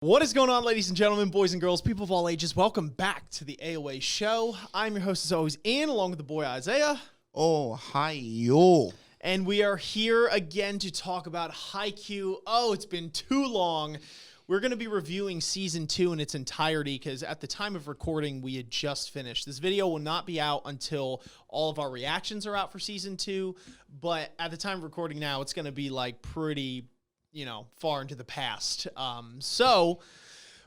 What is going on, ladies and gentlemen, boys and girls, people of all ages? Welcome back to the AoA show. I'm your host, as always, Ian, along with the boy Isaiah. Oh, Haikyuu. And we are here again to talk about Haikyuu. Oh, it's been too long. We're going to be reviewing Season 2 in its entirety because at the time of recording, we had just finished. This video will not be out until all of our reactions are out for Season 2, but at the time of recording now, it's going to be like pretty, far into the past. So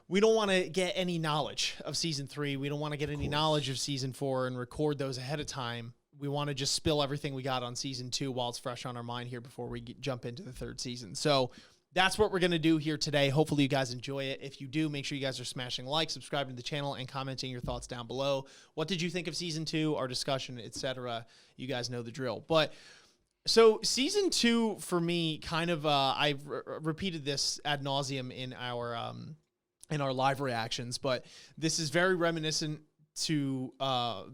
we don't want to get any knowledge of Season 3. We don't want to get any knowledge of Season 4 and record those ahead of time. We want to just spill everything we got on Season 2 while it's fresh on our mind here before we jump into the third season. So that's what we're going to do here today. Hopefully you guys enjoy it. If you do, make sure you guys are smashing like, subscribing to the channel, and commenting your thoughts down below. What did you think of Season 2, our discussion, etc.? You guys know the drill. So Season 2, for me, kind of, I've repeated this ad nauseum in our live reactions, but this is very reminiscent to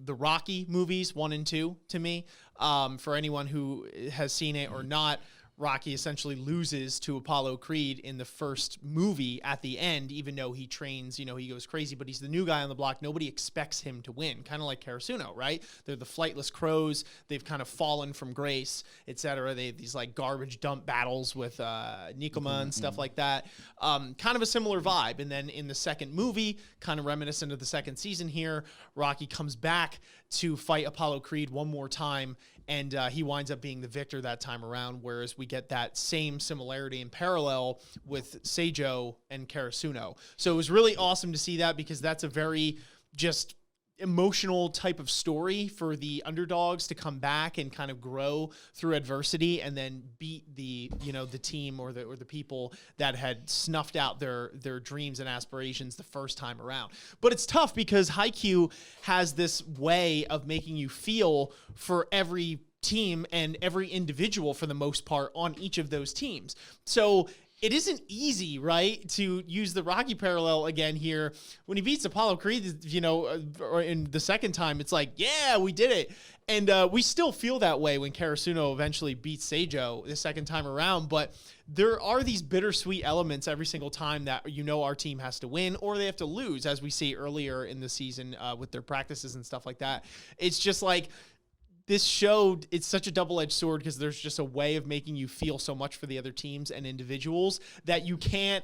the Rocky movies 1 and 2 to me. For anyone who has seen it or not, Rocky essentially loses to Apollo Creed in the first movie at the end, even though he trains, he goes crazy, but he's the new guy on the block. Nobody expects him to win, kind of like Karasuno, right? They're the flightless crows. They've kind of fallen from grace, etc. They have these like garbage dump battles with Nikoma and stuff like that. Kind of a similar vibe. And then in the second movie, kind of reminiscent of the second season here, Rocky comes back to fight Apollo Creed one more time, and he winds up being the victor that time around, whereas we get that same similarity and parallel with Seijo and Karasuno. So it was really awesome to see that because that's a very just emotional type of story for the underdogs to come back and kind of grow through adversity and then beat the team or the people that had snuffed out their dreams and aspirations the first time around. But it's tough because Haikyuu has this way of making you feel for every team and every individual for the most part on each of those teams. So it isn't easy, right, to use the Rocky parallel again here. When he beats Apollo Creed, or in the second time, it's like, yeah, we did it. And we still feel that way when Karasuno eventually beats Seijo the second time around. But there are these bittersweet elements every single time that our team has to win or they have to lose, as we see earlier in the season with their practices and stuff like that. It's just like, this show, it's such a double-edged sword because there's just a way of making you feel so much for the other teams and individuals that you can,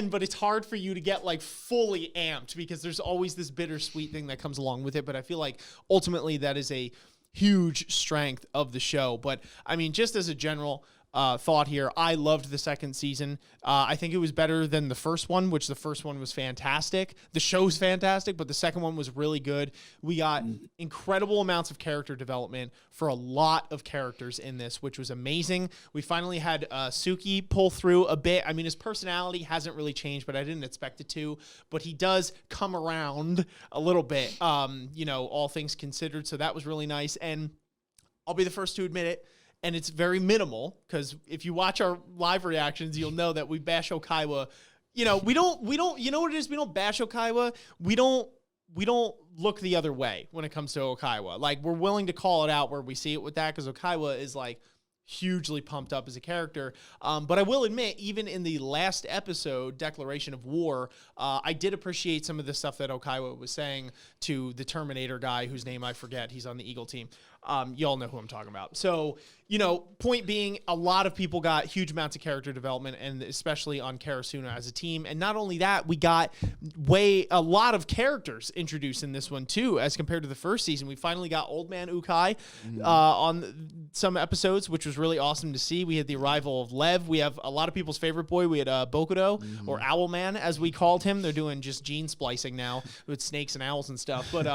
but it's hard for you to get like fully amped because there's always this bittersweet thing that comes along with it. But I feel like ultimately that is a huge strength of the show. But I mean, just as a general thought here, I loved the second season. I think it was better than the first one, which the first one was fantastic. The show's fantastic, but the second one was really good. We got incredible amounts of character development for a lot of characters in this, which was amazing. We finally had Suki pull through a bit. I mean, his personality hasn't really changed, but I didn't expect it to. But he does come around a little bit, all things considered. So that was really nice. And I'll be the first to admit it. And it's very minimal because if you watch our live reactions, you'll know that we bash Okaiwa. We don't, you know what it is? We don't bash Okaiwa. We don't look the other way when it comes to Okaiwa. Like, we're willing to call it out where we see it with that because Okaiwa is like hugely pumped up as a character. But I will admit, even in the last episode, Declaration of War, I did appreciate some of the stuff that Okaiwa was saying to the Terminator guy whose name I forget. He's on the Eagle team. Y'all know who I'm talking about. So, point being, a lot of people got huge amounts of character development, and especially on Karasuno as a team. And not only that, we got a lot of characters introduced in this one too, as compared to the first season. We finally got Old Man Ukai on some episodes, which was really awesome to see. We had the arrival of Lev. We have a lot of people's favorite boy. We had Bokudo, or Owl Man, as we called him. They're doing just gene splicing now with snakes and owls and stuff. But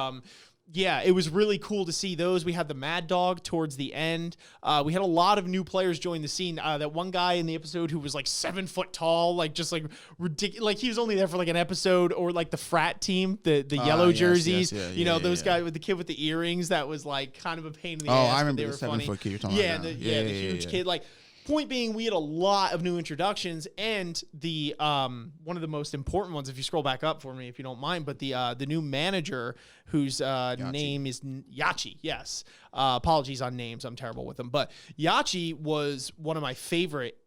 yeah, it was really cool to see those. We had the Mad Dog towards the end. We had a lot of new players join the scene. That one guy in the episode who was like 7 foot tall, like just like ridiculous. Like he was only there for like an episode, or like the frat team, the yellow jerseys. Those guys with the kid with the earrings. That was like kind of a pain in the ass. I remember they the were 7 funny. foot kid you're talking yeah, about. the huge kid. Like, point being, we had a lot of new introductions, and the one of the most important ones, if you scroll back up for me, if you don't mind, but the new manager whose name is Yachi. Yes. Apologies on names. I'm terrible with them. But Yachi was one of my favorite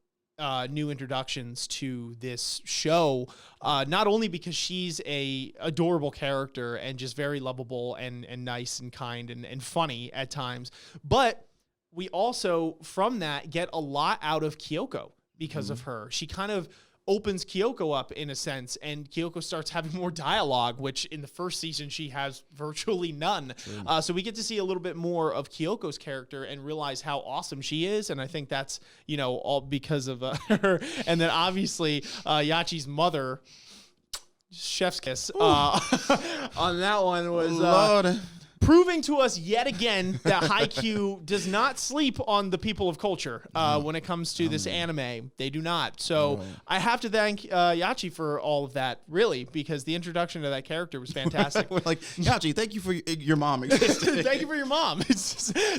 new introductions to this show, not only because she's a adorable character and just very lovable and nice and kind and funny at times, but we also, from that, get a lot out of Kyoko because of her. She kind of opens Kyoko up in a sense, and Kyoko starts having more dialogue, which in the first season she has virtually none. So we get to see a little bit more of Kyoko's character and realize how awesome she is, and I think that's, all because of her. And then obviously Yachi's mother, chef's kiss on that one was proving to us yet again that Haikyuu does not sleep on the people of culture when it comes to this anime. They do not. So I have to thank Yachi for all of that, really, because the introduction to that character was fantastic. We're like, Yachi, thank you for your mom existing. Thank you for your mom.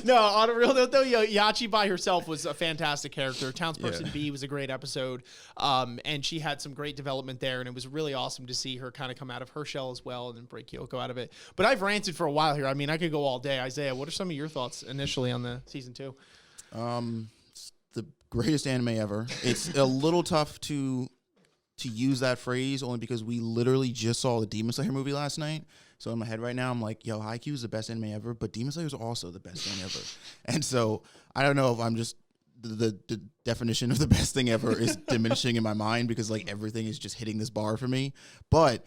No, on a real note, though, Yachi by herself was a fantastic character. Townsperson B was a great episode, and she had some great development there, and it was really awesome to see her kind of come out of her shell as well and then break Kyoko out of it. But I've ranted for a while here. I mean, I could go all day. Isaiah, what are some of your thoughts initially on the season 2? It's the greatest anime ever. It's a little tough to use that phrase only because we literally just saw the Demon Slayer movie last night. So in my head right now, I'm like, yo, Haikyuu is the best anime ever, but Demon Slayer is also the best thing ever. And so I don't know if I'm just the definition of the best thing ever is diminishing in my mind because like everything is just hitting this bar for me. But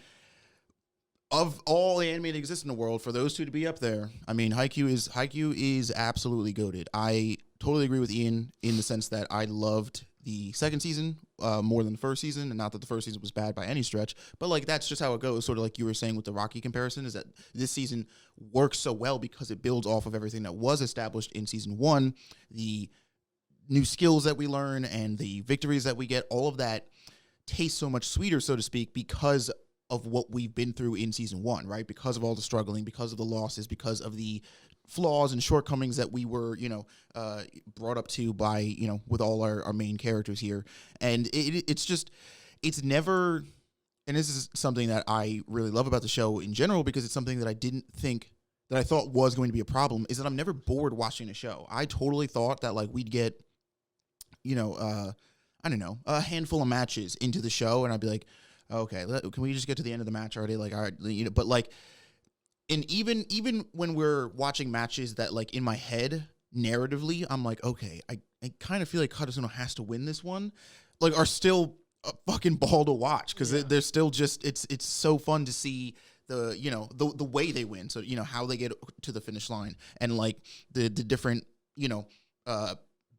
of all the anime that exists in the world, for those two to be up there, I mean, Haikyuu is absolutely goated. I totally agree with Ian in the sense that I loved the second season more than the first season, and not that the first season was bad by any stretch, but like that's just how it goes. Sort of like you were saying with the Rocky comparison, is that this season works so well because it builds off of everything that was established in season 1, the new skills that we learn and the victories that we get. All of that tastes so much sweeter, so to speak, because of what we've been through in season 1, right? Because of all the struggling, because of the losses, because of the flaws and shortcomings that we were, brought up to by, with all our main characters here. And it's never, and this is something that I really love about the show in general, because it's something that I thought was going to be a problem, is that I'm never bored watching the show. I totally thought that like we'd get, I don't know, a handful of matches into the show and I'd be like, okay, can we just get to the end of the match already? Like, all right, but like, and even when we're watching matches that like in my head narratively, I'm like, okay, I kind of feel like Karasuno has to win this one, like are still a fucking ball to watch because they're still just it's so fun to see the way they win. So how they get to the finish line and like the different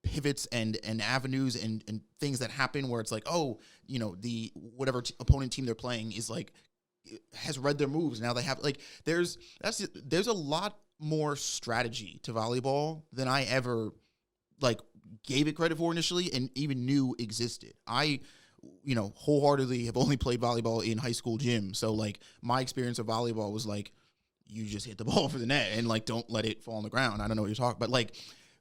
pivots and avenues and things that happen where it's like, oh, the whatever opponent team they're playing is like has read their moves. Now they have like there's a lot more strategy to volleyball than I ever like gave it credit for initially and even knew existed. I wholeheartedly have only played volleyball in high school gym. So like my experience of volleyball was like you just hit the ball for the net and like don't let it fall on the ground. I don't know what you're talking, but like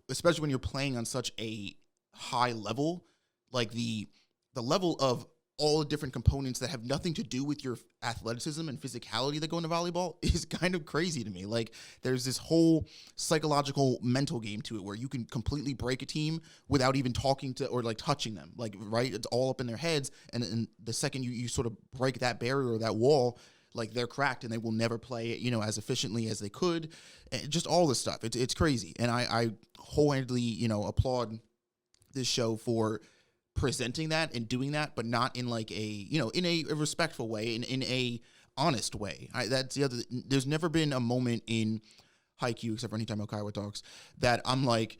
especially when you're playing on such a high level, like the level of all the different components that have nothing to do with your athleticism and physicality that go into volleyball is kind of crazy to me. Like there's this whole psychological mental game to it where you can completely break a team without even talking to or like touching them. Like, right. It's all up in their heads. And the second you sort of break that barrier or that wall, like they're cracked and they will never play, as efficiently as they could. And just all this stuff. It's crazy. And I wholeheartedly, applaud this show for presenting that and doing that, but not in like a, in a respectful way, in a honest way. That's the other, there's never been a moment in Haikyuu, except for anytime Okaiwa talks, that I'm like,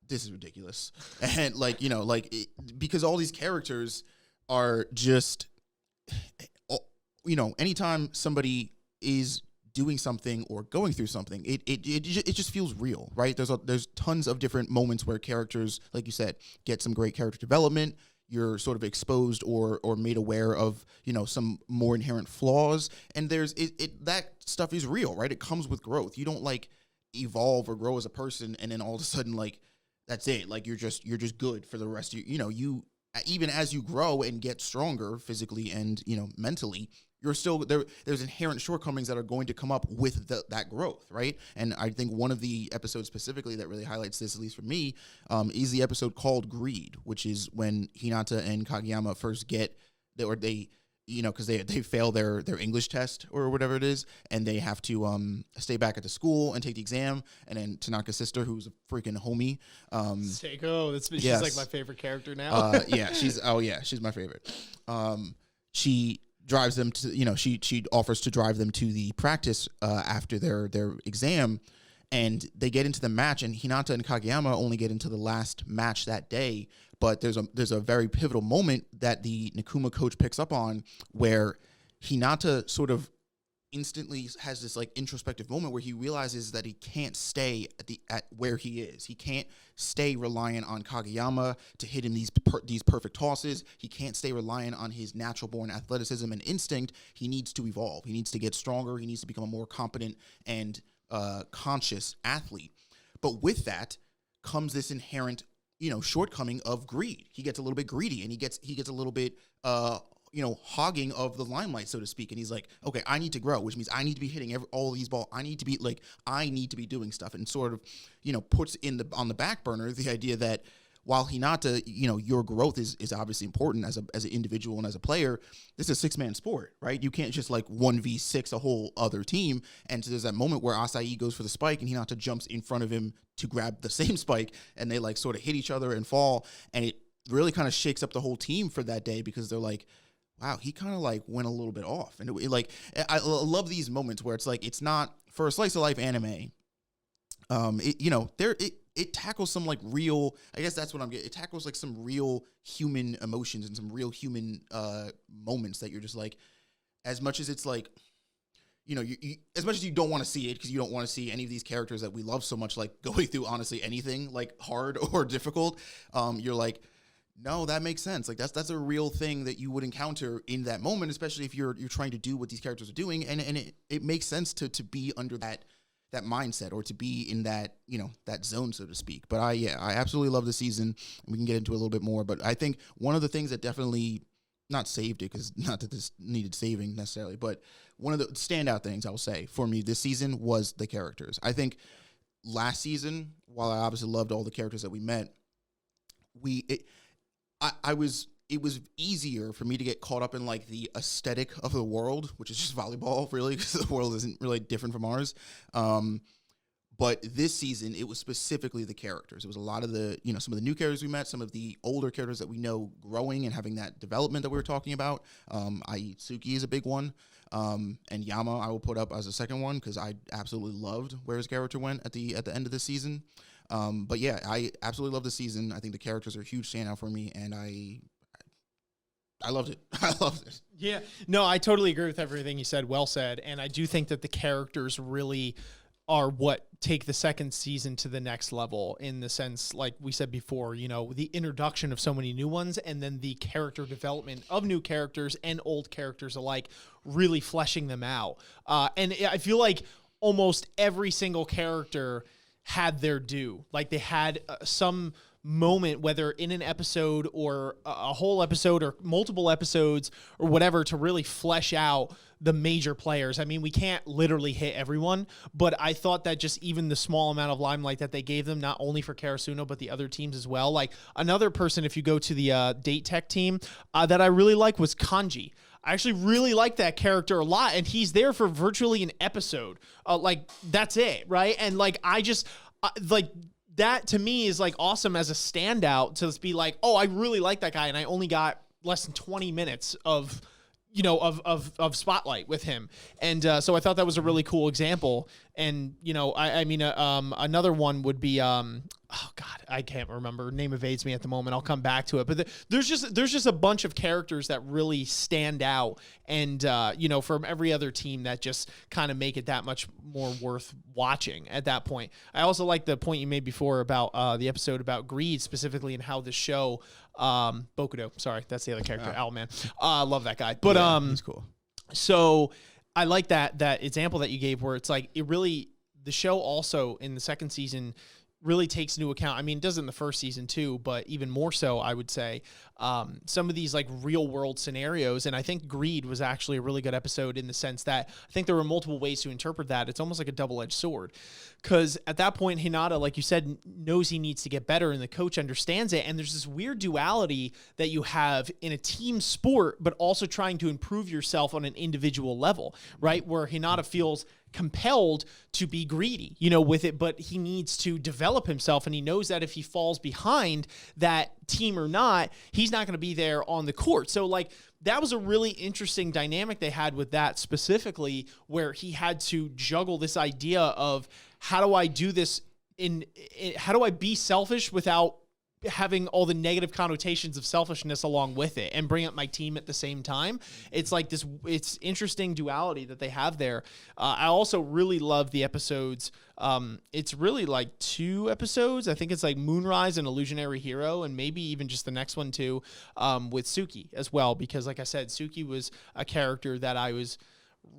this is ridiculous. And like, because all these characters are just, anytime somebody is doing something or going through something, it just feels real, right? There's tons of different moments where characters, like you said, get some great character development. You're sort of exposed or made aware of, some more inherent flaws. And that stuff is real, right? It comes with growth. You don't like evolve or grow as a person and then all of a sudden like that's it. Like you're just good for the rest of you even as you grow and get stronger physically and mentally, you're still there. There's inherent shortcomings that are going to come up with that growth, right? And I think one of the episodes specifically that really highlights this, at least for me, is the episode called Greed, which is when Hinata and Kageyama first get, or they, because they fail their English test or whatever it is, and they have to stay back at the school and take the exam. And then Tanaka's sister, who's a freaking homie, Seiko, she's yes. like my favorite character now. She's my favorite. She drives them to, she offers to drive them to the practice after their exam, and they get into the match, and Hinata and Kageyama only get into the last match that day. But there's a very pivotal moment that the Nekuma coach picks up on, where Hinata sort of instantly has this like introspective moment where he realizes that he can't stay at where he is. He can't stay reliant on Kageyama to hit him these perfect tosses. He can't stay reliant on his natural born athleticism and instinct. He needs to evolve. He needs to get stronger. He needs to become a more competent and conscious athlete. But with that comes this inherent shortcoming of greed. He gets a little bit greedy, and he gets a little bit hogging of the limelight, so to speak. And he's like, okay, I need to grow, which means I need to be hitting all these balls. I need to be doing stuff, and sort of, puts on the back burner the idea that while Hinata, your growth is obviously important as an individual and as a player, this is a 6-man sport, right? You can't just 1v6 a whole other team. And so there's that moment where Asahi goes for the spike and Hinata jumps in front of him to grab the same spike, and they sort of hit each other and fall. And it really kind of shakes up the whole team for that day, because they're like, wow, he kind of went a little bit off. And I love these moments where it's not, for a slice of life anime, it tackles some real, I guess that's what I'm getting. It tackles some real human emotions and some real human moments that you're just as much as it's as much as you don't want to see it, because you don't want to see any of these characters that we love so much going through honestly anything hard or difficult, you're no, that makes sense. That's a real thing that you would encounter in that moment, especially if you're trying to do what these characters are doing, and it makes sense to be under that mindset, or to be in that that zone, so to speak. But I absolutely love the season. We can get into it a little bit more, but I think one of the things that definitely not saved it, because not that this needed saving necessarily, but one of the standout things I will say for me this season was the characters. I think last season, while I obviously loved all the characters that we met, it was easier for me to get caught up in the aesthetic of the world, which is just volleyball, really, because the world isn't really different from ours. But this season, it was specifically the characters. It was a lot of the, some of the new characters we met, some of the older characters that we know growing and having that development that we were talking about. I.e. Suki is a big one. And Yama I will put up as a second one, because I absolutely loved where his character went at the end of the season. But yeah, I absolutely love the season. I think the characters are a huge standout for me, and I loved it. I loved it. Yeah. No, I totally agree with everything you said. Well said. And I do think that the characters really are what take the second season to the next level, in the sense, like we said before, the introduction of so many new ones, and then the character development of new characters and old characters alike, really fleshing them out. And I feel like almost every single character had their due. They had some moment, whether in an episode or a whole episode or multiple episodes or whatever, to really flesh out the major players. I mean, we can't literally hit everyone, but I thought that just even the small amount of limelight that they gave them, not only for Karasuno, but the other teams as well. Another person, if you go to the Date Tech team, that I really like was Kanji. I actually really like that character a lot, and he's there for virtually an episode. That's it, right? And I just that to me is awesome as a standout, to just be oh, I really like that guy, and I only got less than 20 minutes of spotlight with him. And so I thought that was a really cool example. And, I mean, another one would be, oh God, I can't remember. Name evades me at the moment. I'll come back to it. But there's just a bunch of characters that really stand out, and from every other team, that just kind of make it that much more worth watching at that point. I also like the point you made before about the episode about greed specifically, and how the show, Bokudo, sorry, that's the other character, Owlman. I love that guy. But he's cool. So I like that example that you gave, where it's the show also in the second season really takes into account, I mean, it does in the first season too, but even more so, I would say, some of these like real world scenarios. And I think Greed was actually a really good episode in the sense that I think there were multiple ways to interpret that. It's almost like a double-edged sword, because at that point, Hinata, like you said, knows he needs to get better, and the coach understands it. And there's this weird duality that you have in a team sport, but also trying to improve yourself on an individual level, right? Where Hinata feels compelled to be greedy, with it, but he needs to develop himself, and he knows that if he falls behind that team or not, he's not going to be there on the court. So like that was a really interesting dynamic they had with that specifically, where he had to juggle this idea of how do I do this how do I be selfish without having all the negative connotations of selfishness along with it and bring up my team at the same time. It's like this, it's interesting duality that they have there. I also really love the episodes. It's really like 2 episodes. I think it's like Moonrise and Illusionary Hero, and maybe even just the next one too, with Suki as well. Because like I said, Suki was a character that I was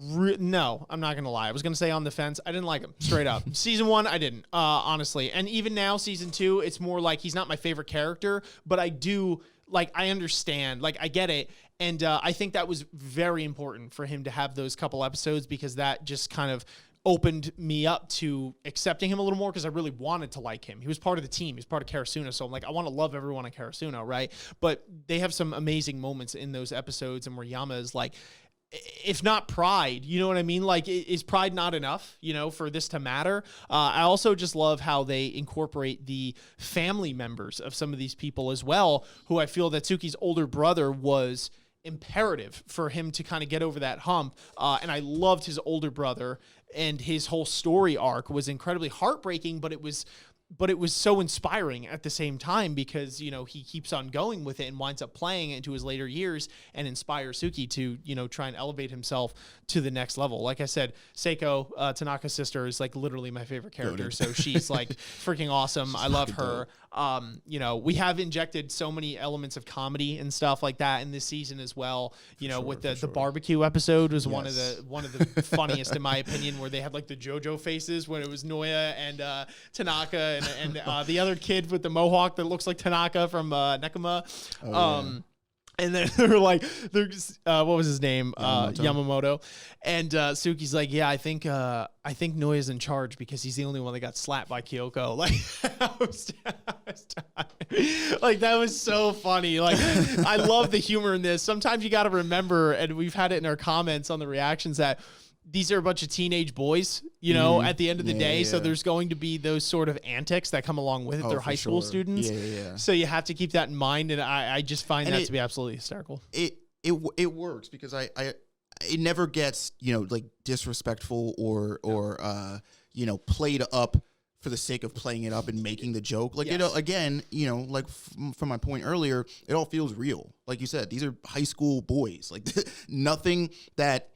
no, I'm not going to lie. I was going to say on the fence. I didn't like him, straight up. Season 1, I didn't, honestly. And even now, season 2, it's more like he's not my favorite character, but I do, like, I understand. Like, I get it. And I think that was very important for him to have those couple episodes, because that just kind of opened me up to accepting him a little more, because I really wanted to like him. He was part of the team. He's part of Karasuno. So I'm like, I want to love everyone on Karasuno, right? But they have some amazing moments in those episodes, and where Yama is like, if not pride, you know what I mean? Like, is pride not enough, for this to matter? I also just love how they incorporate the family members of some of these people as well, who I feel that Tsuki's older brother was imperative for him to kind of get over that hump. And I loved his older brother, and his whole story arc was incredibly heartbreaking, but it was so inspiring at the same time, because, he keeps on going with it and winds up playing into his later years and inspires Suki to, try and elevate himself to the next level. Like I said, Seiko, Tanaka's sister, is like literally my favorite character. So she's like freaking awesome. I love her. We have injected so many elements of comedy and stuff like that in this season as well. With the barbecue episode was one of the funniest in my opinion, where they had like the JoJo faces when it was Noya and Tanaka and the other kid with the mohawk that looks like Tanaka from Nekoma. And then they're like, what was his name? Yamamoto. And Suki's like, yeah, I think Noya's in charge because he's the only one that got slapped by Kyoko. Like, like that was so funny. Like, I love the humor in this. Sometimes you got to remember, and we've had it in our comments on the reactions, that these are a bunch of teenage boys, at the end of the day. Yeah. So there's going to be those sort of antics that come along with it. They're high school students. Yeah. So you have to keep that in mind. And I just find that to be absolutely hysterical. It works because it never gets, like disrespectful or played up for the sake of playing it up and making the joke. Like, yes. Again, like from my point earlier, it all feels real. Like you said, these are high school boys. Like nothing that,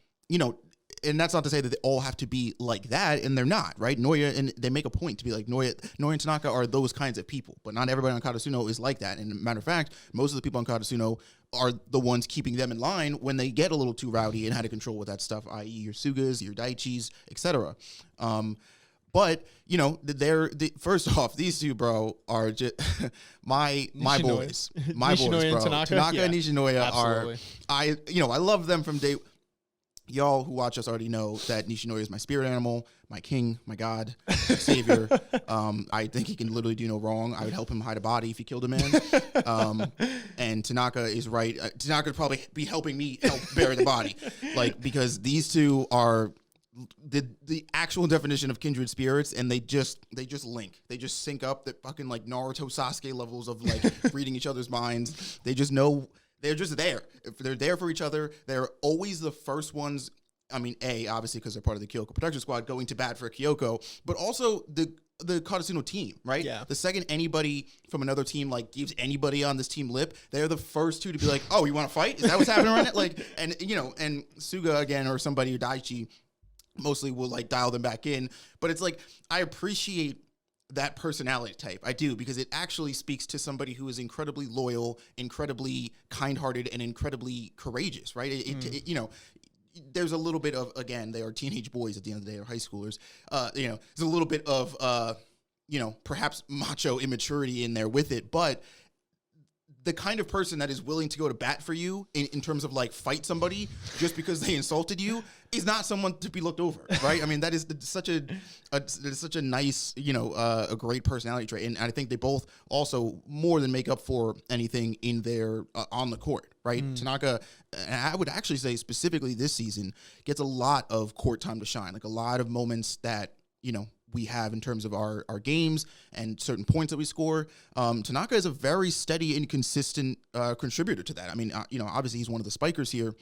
and that's not to say that they all have to be like that, and they're not, right? Noya, and they make a point to be like, Noya and Tanaka are those kinds of people, but not everybody on Karasuno is like that. And matter of fact, most of the people on Karasuno are the ones keeping them in line when they get a little too rowdy and how to control with that stuff, i.e. your Sugas, your Daichis, etc. But, first off, these two, bro, are just my boys. My boys, bro. And Tanaka and Nishinoya absolutely. I love them from day. Y'all who watch us already know that Nishinoya is my spirit animal, my king, my god, my savior. I think he can literally do no wrong. I would help him hide a body if he killed a man. And Tanaka is right. Tanaka would probably be helping me help bury the body, because these two are the actual definition of kindred spirits, and they just link. They just sync up. That fucking like Naruto Sasuke levels of like reading each other's minds. They just know. They're just there. They're there for each other. They're always the first ones. I mean, obviously because they're part of the Kyoko Protection Squad, going to bat for Kyoko, but also the Karasuno team, right? Yeah. The second anybody from another team like gives anybody on this team lip, they're the first two to be like, "Oh, you want to fight? Is that what's happening right now?" Like, and and Suga again or somebody or Daichi mostly will like dial them back in. But it's like I appreciate that personality type. I do, because it actually speaks to somebody who is incredibly loyal, incredibly kind-hearted, and incredibly courageous, right? There's a little bit of, again, they are teenage boys at the end of the day, or high schoolers. There's a little bit of perhaps macho immaturity in there with it, but the kind of person that is willing to go to bat for you in terms of like fight somebody just because they insulted you is not someone to be looked over, right? I mean, that is such a nice, a great personality trait. And I think they both also more than make up for anything in their on the court, right? Tanaka, and I would actually say specifically this season, gets a lot of court time to shine, like a lot of moments that, we have in terms of our games and certain points that we score. Tanaka is a very steady and consistent contributor to that. I mean, obviously he's one of the spikers here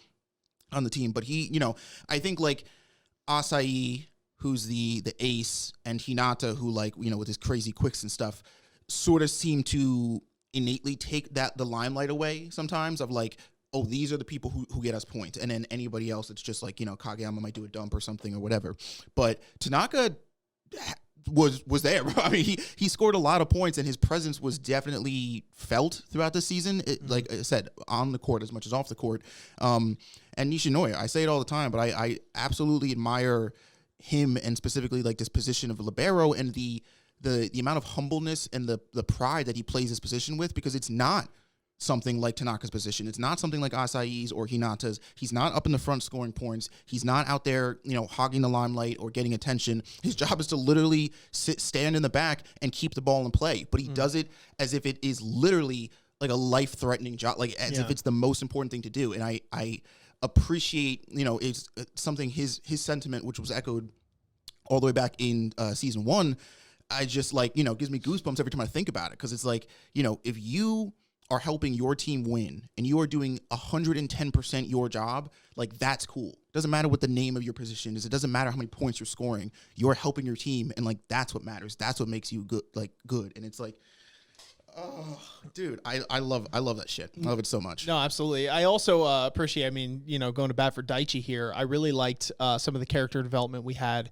on the team, but he, I think like Asai, who's the ace, and Hinata, who like, with his crazy quicks and stuff, sort of seem to innately take the limelight away sometimes of like, oh, these are the people who get us points. And then anybody else, it's just like, Kageyama might do a dump or something or whatever. But Tanaka was there. I mean, he scored a lot of points, and his presence was definitely felt throughout the season. Like I said, on the court as much as off the court. And Nishinoya, I say it all the time, but I absolutely admire him, and specifically like this position of libero and the amount of humbleness and the pride that he plays his position with, because it's not something like Tanaka's position. It's not something like Asai's or Hinata's. He's not up in the front scoring points. He's not out there, hogging the limelight or getting attention. His job is to literally stand in the back and keep the ball in play. But he does it as if it is literally like a life-threatening job, like as if it's the most important thing to do. And I appreciate, it's something his sentiment, which was echoed all the way back in season 1. I just like, gives me goosebumps every time I think about it. Because it's like, if you are helping your team win and you are doing 110% your job, like that's cool. Doesn't matter what the name of your position is. It doesn't matter how many points you're scoring. You're helping your team, and like that's what matters. That's what makes you good. And it's like, oh, dude, I love that shit. I love it so much. No, absolutely. I also appreciate, going to bat for Daichi here. I really liked some of the character development we had.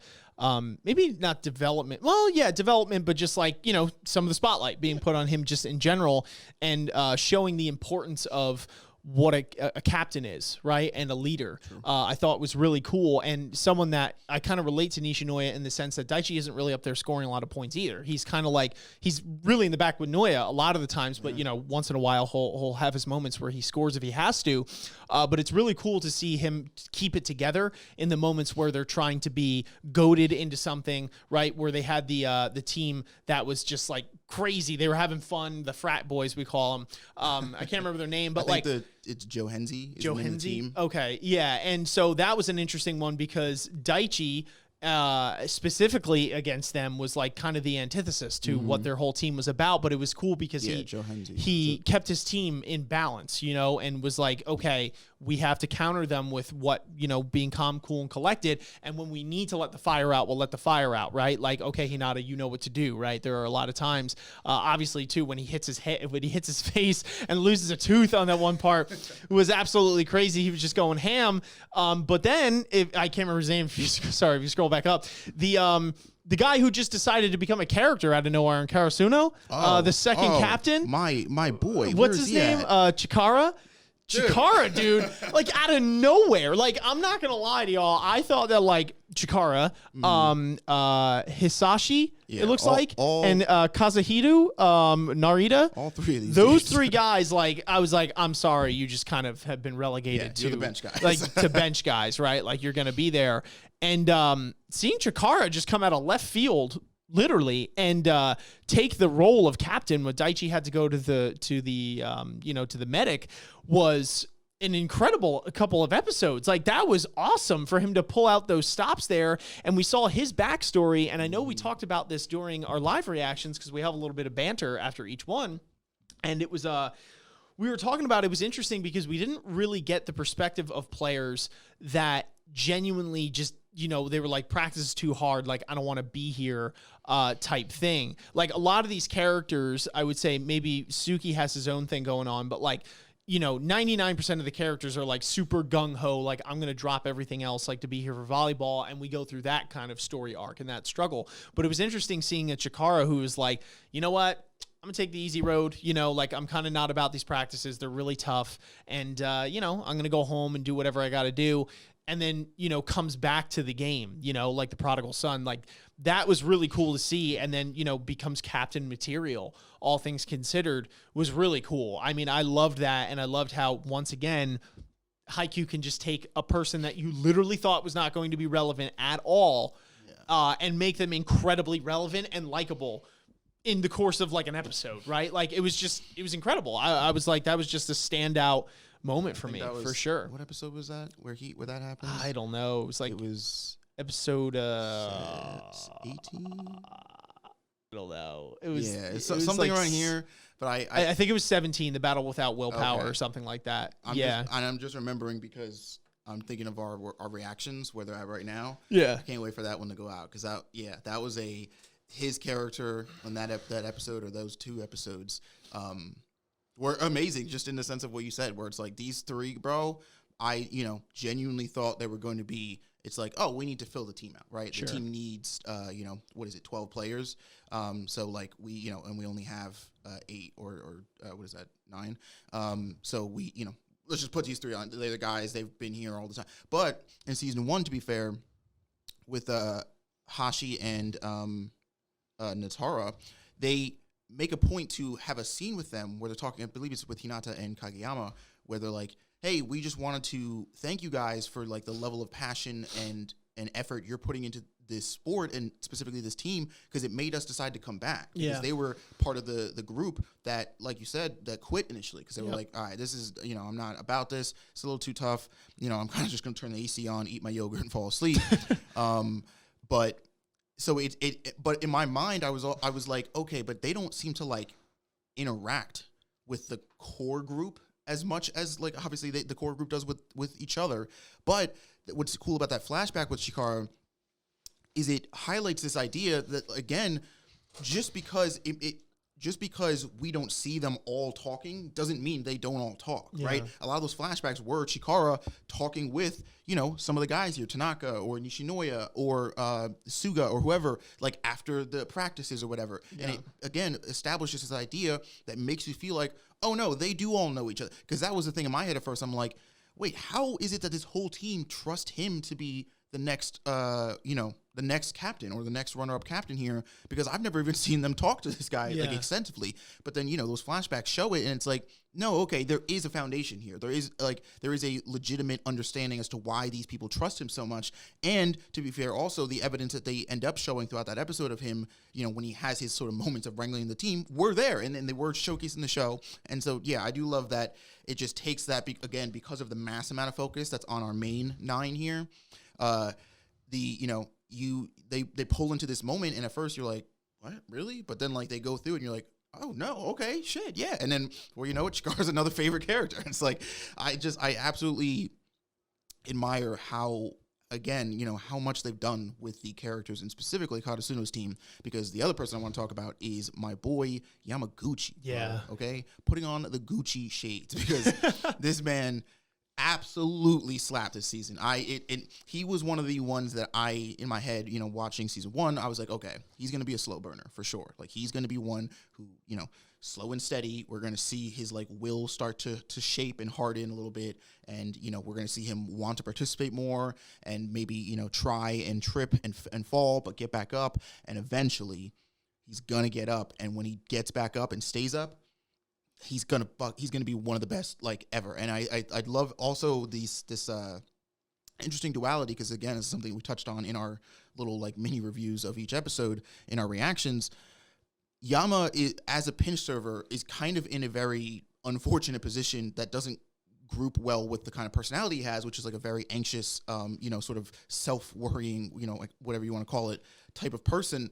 Maybe not development. Well, yeah, development, but just like, some of the spotlight being put on him just in general, and showing the importance of what a captain is, right? And a leader. I thought was really cool, and someone that I kind of relate to Nishinoya in the sense that Daichi isn't really up there scoring a lot of points either. He's kind of like, he's really in the back with Noya a lot of the times, but once in a while he'll have his moments where he scores if he has to. But it's really cool to see him keep it together in the moments where they're trying to be goaded into something, right? Where they had the team that was just like crazy. They were having fun. The frat boys, we call them. I can't remember their name, but it's Joe Henze. Joe Henze. Okay. Yeah. And so that was an interesting one because Daichi, specifically against them, was like kind of the antithesis to what their whole team was about. But it was cool because he kept his team in balance, and was like, okay, we have to counter them with what, being calm, cool, and collected. And when we need to let the fire out, we'll let the fire out, right? Like, okay, Hinata, you know what to do, right? There are a lot of times, obviously, too, when he hits his head, when he hits his face and loses a tooth on that one part, it was absolutely crazy. He was just going ham. But then, I can't remember his name. If you scroll back up, the guy who just decided to become a character out of nowhere in Karasuno, the second captain. My boy. What's his name? Chikara? Chikara, dude, like out of nowhere. Like, I'm not gonna lie to y'all. I thought that like Chikara, Hisashi, it looks and Kazuhito, Narita. All three of these. Those three guys, like, I was like, I'm sorry, you just kind of have been relegated to the bench guys. Like to bench guys, right? Like you're gonna be there. And seeing Chikara just come out of left field, literally, and take the role of captain when Daichi had to go to the medic, was an incredible couple of episodes. Like, that was awesome for him to pull out those stops there. And we saw his backstory. And I know we talked about this during our live reactions because we have a little bit of banter after each one. And it was we were talking about, it was interesting because we didn't really get the perspective of players that genuinely just, they were like, practice is too hard, like, I don't want to be here type thing. Like, a lot of these characters, I would say maybe Suki has his own thing going on, but like, 99% of the characters are like super gung-ho, like, I'm going to drop everything else, like, to be here for volleyball, and we go through that kind of story arc and that struggle. But it was interesting seeing a Chikara who was like, you know what? I'm going to take the easy road, like, I'm kind of not about these practices. They're really tough. And, I'm going to go home and do whatever I got to do. And then, comes back to the game, like the prodigal son. Like, that was really cool to see. And then, becomes captain material, all things considered, was really cool. I mean, I loved that. And I loved how, once again, Haikyu can just take a person that you literally thought was not going to be relevant at all, and make them incredibly relevant and likable in the course of like an episode, right? Like it was incredible. I was like, that was just a standout moment for me, for sure. What episode was that? Where that happened? I don't know. It was like episode 18. I don't know. It was something like, around here. But I think it was 17, the battle without willpower, or something like that. I'm just remembering because I'm thinking of our reactions where they're at right now. Yeah, I can't wait for that one to go out because that was his character on that episode or those 2 episodes were amazing, just in the sense of what you said, where it's like these 3, bro. I genuinely thought they were going to be. It's like, oh, we need to fill the team out, right? Sure. The team needs, 12 players. So like we, and we only have 8 or what is that, 9? So we, let's just put these 3 on. They're the guys. They've been here all the time. But in season 1, to be fair, with Hashi and Natara, they make a point to have a scene with them where they're talking. I believe it's with Hinata and Kageyama, where they're like, hey, we just wanted to thank you guys for like the level of passion and effort you're putting into this sport and specifically this team, because it made us decide to come back. Because they were part of the group that, like you said, that quit initially because they were like, all right, this is, I'm not about this. It's a little too tough. I'm kind of just going to turn the AC on, eat my yogurt and fall asleep. But so but in my mind, I was like, okay, but they don't seem to like interact with the core group as much as like obviously the core group does with each other. But what's cool about that flashback with Chikara is it highlights this idea that, again, just because we don't see them all talking doesn't mean they don't all talk, right? A lot of those flashbacks were Chikara talking with, some of the guys here, Tanaka or Nishinoya or Suga or whoever, like after the practices or whatever. Yeah. And it, again, establishes this idea that makes you feel like, oh no, they do all know each other. Because that was the thing in my head at first. I'm like, wait, how is it that this whole team trust him to be the next, the next captain or the next runner-up captain here? Because I've never even seen them talk to this guy like extensively. But then, those flashbacks show it, and it's like, no, okay, there is a foundation here. There is a legitimate understanding as to why these people trust him so much. And to be fair, also the evidence that they end up showing throughout that episode of him, when he has his sort of moments of wrangling the team, were there, and they were showcased in the show. And so, I do love that it just takes that again because of the mass amount of focus that's on our main 9 here. They pull into this moment, and at first you're like, what, really? But then like they go through, and you're like, oh no, okay, shit, yeah. And then, well, Chikara's another favorite character. It's like I absolutely admire how, again, how much they've done with the characters, and specifically Katasuno's team, because the other person I want to talk about is my boy Yamaguchi. Yeah. Bro, okay, putting on the Gucci shades, because this man absolutely slapped this season. He was one of the ones that I, in my head, watching season 1, I was like, okay, he's going to be a slow burner for sure. Like, he's going to be one who, slow and steady. We're going to see his like will start to shape and harden a little bit. And, we're going to see him want to participate more and maybe, try and trip and fall, but get back up. And eventually he's going to get up. And when he gets back up and stays up, he's gonna be one of the best like ever. And I love also this interesting duality, because again, it's something we touched on in our little like mini reviews of each episode in our reactions. Yama as a pinch server is kind of in a very unfortunate position that doesn't group well with the kind of personality he has, which is like a very anxious, sort of self-worrying, like whatever you want to call it, type of person.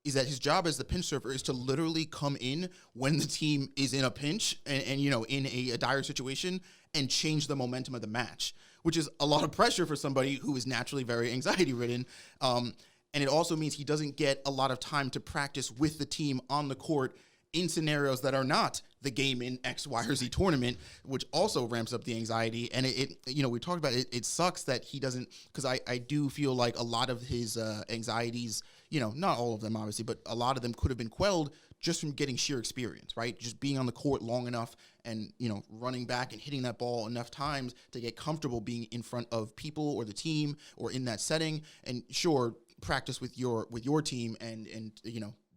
Is that his job as the pinch server is to literally come in when the team is in a pinch and in a dire situation and change the momentum of the match, which is a lot of pressure for somebody who is naturally very anxiety ridden. And it also means he doesn't get a lot of time to practice with the team on the court in scenarios that are not the game in X, Y, or Z tournament, which also ramps up the anxiety. And we talked about it. It sucks that he doesn't, because I do feel like a lot of his anxieties, not all of them obviously, but a lot of them could have been quelled just from getting sheer experience, right? Just being on the court long enough and, running back and hitting that ball enough times to get comfortable being in front of people or the team or in that setting. And sure, practice with your team and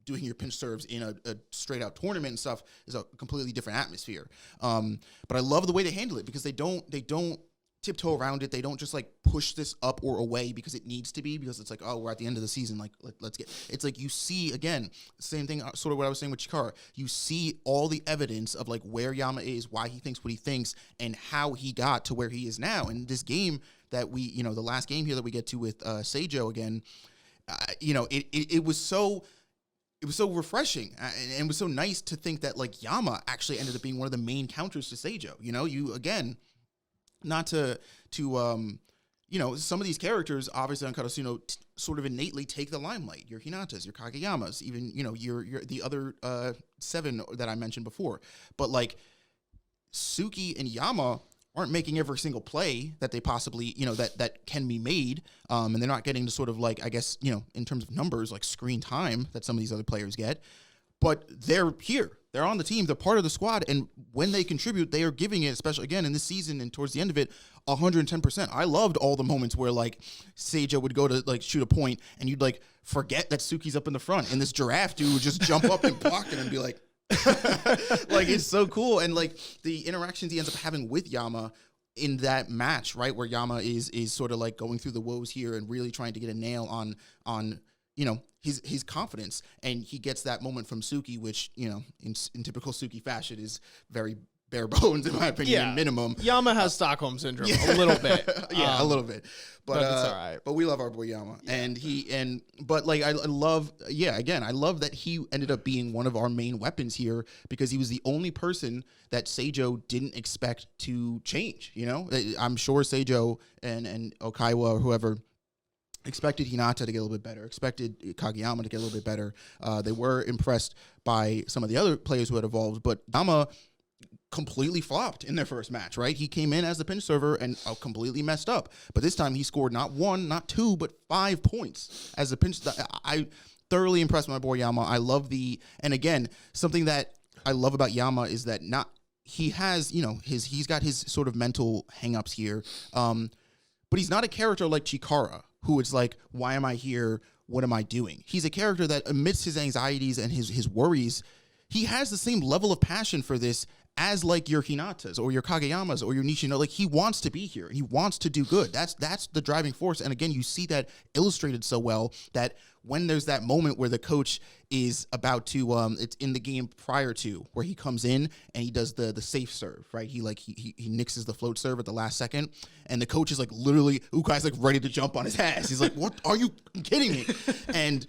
doing your pinch serves in a straight out tournament and stuff is a completely different atmosphere. But I love the way they handle it because they don't tiptoe around it. They don't just like push this up or away because it needs to be, because it's like, oh, we're at the end of the season. Like, let's get, it's like, you see again, same thing, sort of what I was saying with Chikara. You see all the evidence of like where Yama is, why he thinks what he thinks, and how he got to where he is now. And this game that we, the last game here that we get to with Seijo again, it was so refreshing, and it was so nice to think that like Yama actually ended up being one of the main counters to Seijo. You again, not to some of these characters obviously on Karasuno sort of innately take the limelight. Your Hinatas, your Kageyamas, even your the other 7 that I mentioned before. But like Suki and Yama aren't making every single play that they possibly, that can be made. And they're not getting to sort of like, I guess, in terms of numbers, like screen time that some of these other players get. But they're here. They're on the team. They're part of the squad. And when they contribute, they are giving it, especially, again, in this season and towards the end of it, 110%. I loved all the moments where, like, Seijo would go to, like, shoot a point, and you'd, like, forget that Suki's up in the front. And this giraffe dude would just jump up and block it and be like, like, it's so cool. And, like, the interactions he ends up having with Yama in that match, right, where Yama is sort of, like, going through the woes here and really trying to get a nail on his confidence, and he gets that moment from Suki, which, in typical Suki fashion is very bare bones, in my opinion, minimum. Yama has Stockholm Syndrome a little bit. A little bit. But it's all right. But we love our boy Yama. Yeah. But like, I love that he ended up being one of our main weapons here, because he was the only person that Seijo didn't expect to change, I'm sure Seijo and Okaiwa or whoever expected Hinata to get a little bit better, expected Kageyama to get a little bit better. They were impressed by some of the other players who had evolved, but Yama completely flopped in their first match, right? He came in as the pinch server and completely messed up. But this time he scored not 1, not 2, but 5 points as a pinch. I thoroughly impressed with my boy Yama. I love and again, something that I love about Yama is that he has, he's got his sort of mental hangups here. But he's not a character like Chikara, who is like, why am I here? What am I doing? He's a character that, amidst his anxieties and his worries, he has the same level of passion for this as like your Hinatas or your Kageyamas or your Nishino. Like, he wants to be here. He wants to do good. That's the driving force. And again, you see that illustrated so well that when there's that moment where the coach is about to, it's in the game prior to, where he comes in and he does the safe serve, right? He nixes the float serve at the last second, and the coach is like literally, Ukai's like ready to jump on his ass. He's like, what, are you kidding me? And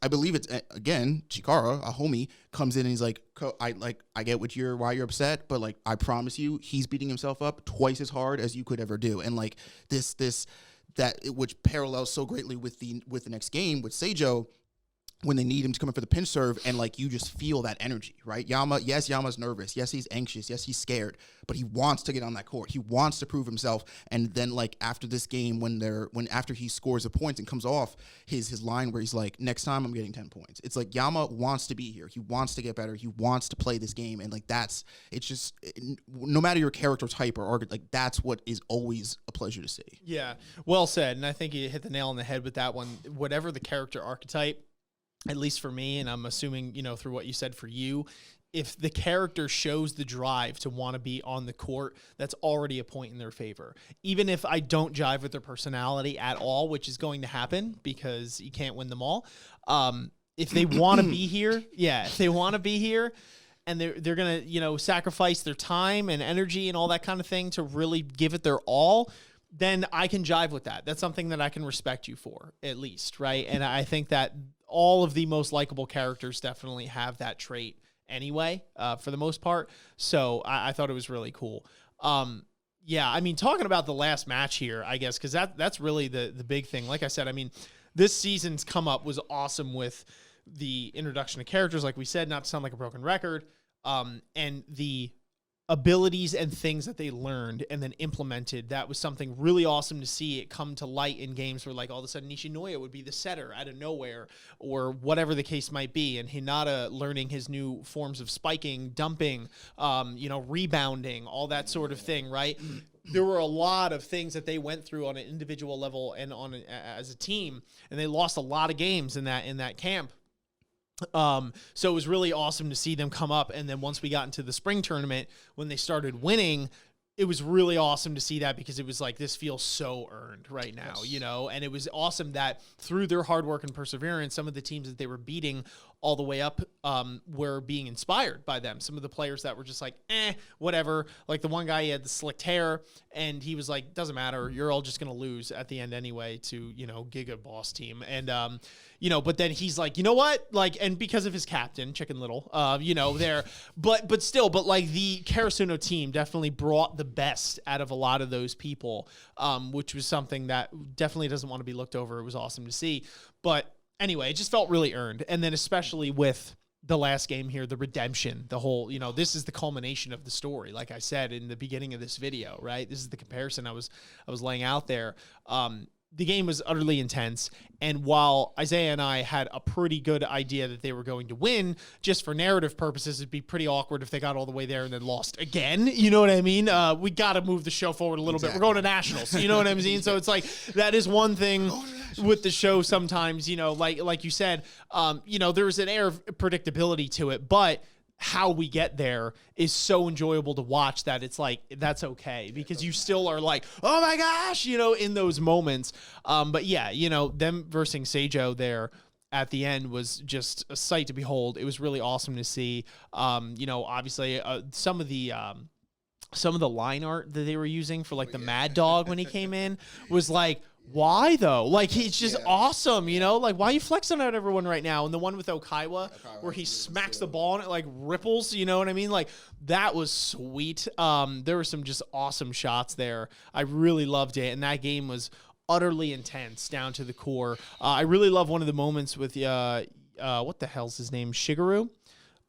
I believe it's, again, Chikara, a homie, comes in and he's like, I get why you're upset, but like, I promise you, he's beating himself up twice as hard as you could ever do. And like which parallels so greatly with the next game with Seijo, when they need him to come in for the pinch serve, and like, you just feel that energy, right? Yama's nervous. Yes, he's anxious. Yes, he's scared, but he wants to get on that court. He wants to prove himself. And then like, after this game, after he scores a point and comes off his line where he's like, next time I'm getting 10 points. It's like, Yama wants to be here. He wants to get better. He wants to play this game. And like, no matter your character type or arc, like, that's what is always a pleasure to see. Yeah, well said. And I think you hit the nail on the head with that one. Whatever the character archetype, at least for me, and I'm assuming, through what you said for you, if the character shows the drive to want to be on the court, that's already a point in their favor. Even if I don't jive with their personality at all, which is going to happen because you can't win them all. If they want to be here, if they want to be here, and they're going to, sacrifice their time and energy and all that kind of thing to really give it their all, then I can jive with that. That's something that I can respect you for, at least, right? And I think that all of the most likable characters definitely have that trait anyway, for the most part. So I thought it was really cool. I mean, talking about the last match here, I guess, because that's really the big thing. Like I said, I mean, this season's come up was awesome with the introduction of characters, like we said, not to sound like a broken record, and the abilities and things that they learned and then implemented. That was something really awesome to see it come to light in games where, like, all of a sudden Nishinoya would be the setter out of nowhere, or whatever the case might be, and Hinata learning his new forms of spiking, dumping, rebounding, all that sort of thing, right? there were a lot of things that they went through on an individual level and as a team, and they lost a lot of games in that camp. So it was really awesome to see them come up. And then once we got into the spring tournament, when they started winning, it was really awesome to see that, because it was like, this feels so earned right now, you know? And it was awesome that through their hard work and perseverance, some of the teams that they were beating all the way up were being inspired by them. Some of the players that were just like, whatever. Like the one guy, he had the slicked hair, and he was like, doesn't matter. You're all just going to lose at the end anyway to, you know, Giga Boss team. And, you know, but then he's like, you know what? Like, and because of his captain, Chicken Little, you know, there, but like the Karasuno team definitely brought the best out of a lot of those people, which was something that definitely doesn't want to be looked over. It was awesome to see. But anyway, it just felt really earned. And then especially with the last game here, the redemption, the whole, you know, this is the culmination of the story. Like I said in the beginning of this video, right? This is the comparison I was laying out there. The game was utterly intense, and while Isaiah and I had a pretty good idea that they were going to win, just for narrative purposes, it'd be pretty awkward if they got all the way there and then lost again. You know what I mean? We got to move the show forward a little bit. We're going to nationals. You know what I mean? So it's like, that is one thing with the show sometimes, you know, like you said, you know, there's an air of predictability to it, but how we get there is so enjoyable to watch that it's like, that's okay, because you still are like, oh my gosh, you know, in those moments. But yeah, you know, them versus Seijo there at the end was just a sight to behold. It was really awesome to see. You know, obviously some of the line art that they were using for like the Mad Dog when he came in was like, why though? Like, he's just awesome, you know? Like, why are you flexing at everyone right now? And the one with Okaiwa where he smacks the ball and it like ripples, you know what I mean? Like, that was sweet. There were some just awesome shots there. I really loved it. And that game was utterly intense down to the core. I really love one of the moments with, what the hell's his name? Shigeru?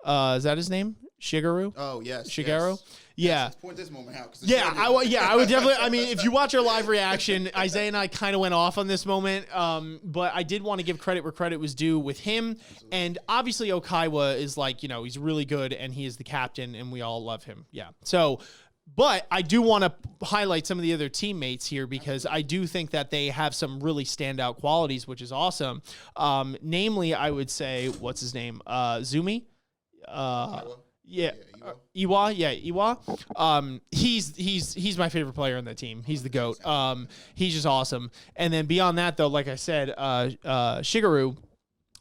Is that his name? Shigeru? Oh, yes. Shigeru? Yes. Yeah. Let's point this moment out. I would definitely. I mean, if you watch our live reaction, Isaiah and I kind of went off on this moment, but I did want to give credit where credit was due with him. Absolutely. And obviously, Okaiwa is like, you know, he's really good, and he is the captain, and we all love him. Yeah. So, but I do want to highlight some of the other teammates here, because I do think that they have some really standout qualities, which is awesome. Namely, I would say, what's his name? Zumi. Iwa. He's my favorite player on that team. He's the GOAT. He's just awesome. And then beyond that, though, like I said, Shigeru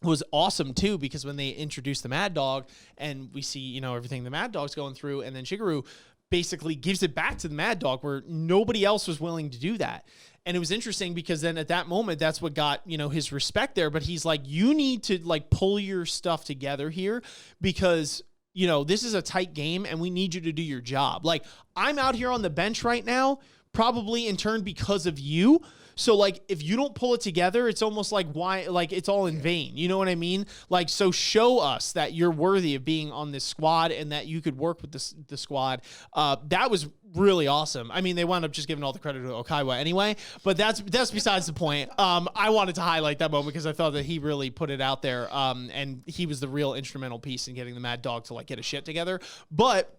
was awesome too, because when they introduced the Mad Dog and we see, you know, everything the Mad Dog's going through, and then Shigeru basically gives it back to the Mad Dog, where nobody else was willing to do that. And it was interesting, because then at that moment, that's what got, you know, his respect there. But he's like, you need to like pull your stuff together here, because, you know, this is a tight game and we need you to do your job. Like, I'm out here on the bench right now, probably in turn because of you. So like, if you don't pull it together, it's almost like, why, like, it's all in vain. You know what I mean? Like, so show us that you're worthy of being on this squad and that you could work with the squad. That was really awesome. I mean, they wound up just giving all the credit to Okaiwa anyway, but that's besides the point. I wanted to highlight that moment because I thought that he really put it out there. And he was the real instrumental piece in getting the Mad Dog to like get his shit together. But